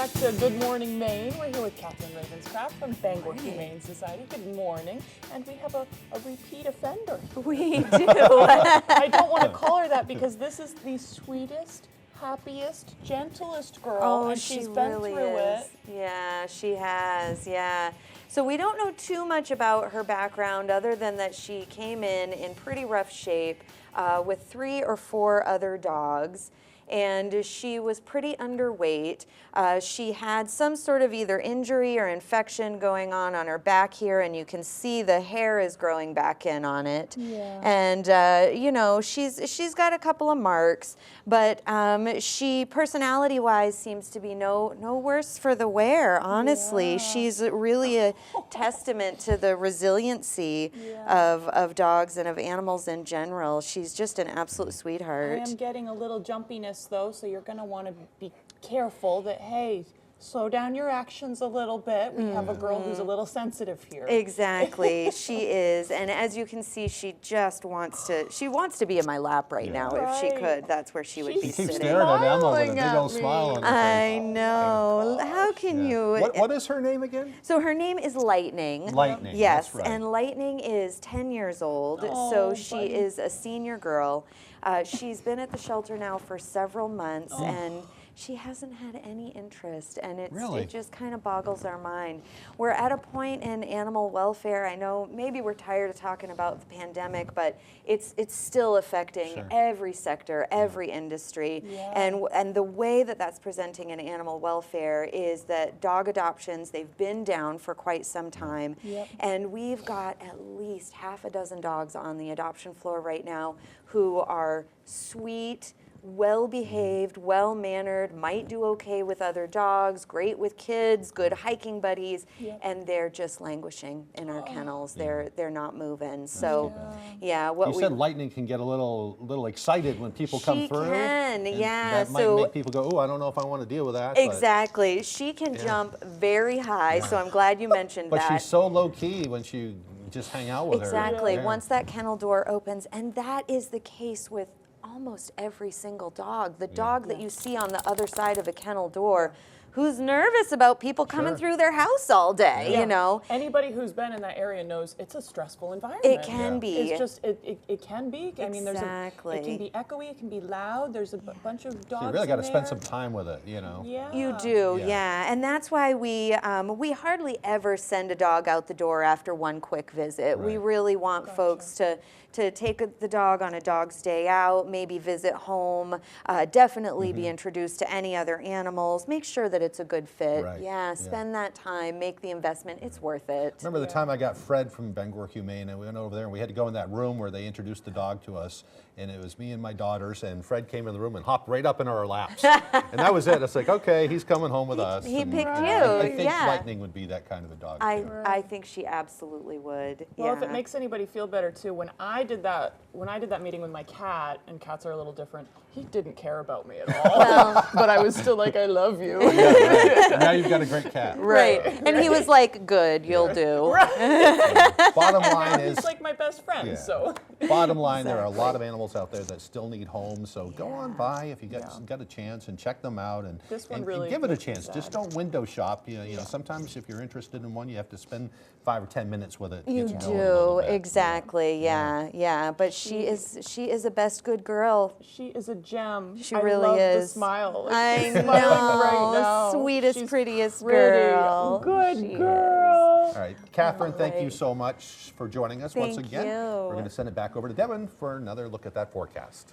back to Good Morning Maine. We're here with Catherine Ravenscraft from Bangor Humane Society. Good morning. And we have a repeat offender. We do. I don't want to call her that because this is the sweetest, happiest, gentlest girl. Oh, and she she's been really through is. it. Yeah, she has. Yeah. So we don't know too much about her background other than that she came in pretty rough shape with 3 or 4 other dogs. And she was pretty underweight. She had some sort of either injury or infection going on her back here, and you can see the hair is growing back in on it. Yeah. And you know, she's got a couple of marks, but she personality-wise seems to be no worse for the wear. Honestly, Yeah. she's really a testament to the resiliency of dogs and of animals in general. She's just an absolute sweetheart. I am getting a little jumpiness though, so you're going to want to be careful that, hey, slow down your actions a little bit. We have a girl who's a little sensitive here. Exactly, she is, and as you can see, she just wants to be in my lap right now. If she Right. could, that's where she would be She's Keep sitting. staring at Emma with a Smiling big at old me. smile on her I face. know. How can you? What is her name again? So her name is Lightning. Lightning. Yes, That's right. and Lightning is 10 years old, Oh, so she buddy. is a senior girl. She's been at the shelter now for several months, and she hasn't had any interest, and Really? it just kind of boggles our mind. We're at a point in animal welfare. I know maybe we're tired of talking about the pandemic, but it's still affecting Sure. every sector, every industry, Yeah. and the way that that's presenting in animal welfare is that dog adoptions, they've been down for quite some time, Yep. and we've got at least half a dozen dogs on the adoption floor right now who are sweet, well-behaved, well-mannered, might do okay with other dogs, great with kids, good hiking buddies, Yep. and they're just languishing in our kennels. They're not moving. So, yeah, You said Lightning can get a little excited when people come She through. can, and yeah, That might so- make people go, oh, I don't know if I want to deal with that. but- exactly. She can jump very high, so I'm glad you mentioned But that. she's so low key when you just hang out with her. Exactly. Yeah. Once that kennel door opens, and that is the case with almost every single dog. The dog that you see on the other side of a kennel door who's nervous about people coming Sure. through their house all day, Yeah. you know. Anybody who's been in that area knows it's a stressful environment. It can Yeah. be. It's just it can be. I mean, Exactly. it can be echoey. It can be loud. There's a bunch of dogs. You really got to in spend there. some time with it, you know. Yeah. You do, Yeah. yeah. And that's why we hardly ever send a dog out the door after one quick visit. We Right. really want folks to take the dog on a dog's day out, maybe visit home, definitely be introduced to any other animals, make sure that it's a good fit. Right, Yeah, yeah. spend that time, make the investment, it's worth it. Remember the time I got Fred from Bangor Humane, and we went over there and we had to go in that room where they introduced the dog to us, and it was me and my daughters, and Fred came in the room and hopped right up in our laps. And that was it. It's like, okay, he's coming home with us. he and, picked I you, think yeah. Lightning would be that kind of a dog. too. I think she absolutely would. Well, yeah. if it makes anybody feel better too, when I did that meeting with my cat, and cats are a little different, he didn't care about me at all. But I was still like, I love you. Yeah, right. And now you've got a great cat. Right. And he was like, good, you'll do. Bottom line is, He's like my best friend. Yeah. So bottom line, there are a lot of animals out there that still need homes, so go on by if you got a chance and check them out and, This one and really give it a makes me chance. Just sad. don't window shop. You know, sometimes if you're interested in one, you have to spend 5 or 10 minutes with it. to You get to know it a little do, bit. exactly, yeah. But she is a best good girl. she is a gem. She I really love is. The smile. Like, I she's smiling right know, now. sweetest, She's prettiest pretty. girl. Good She girl. All right, Catherine, thank you right. so much for joining us once Thank again. you. We're going to send it back over to Devin for another look at that forecast.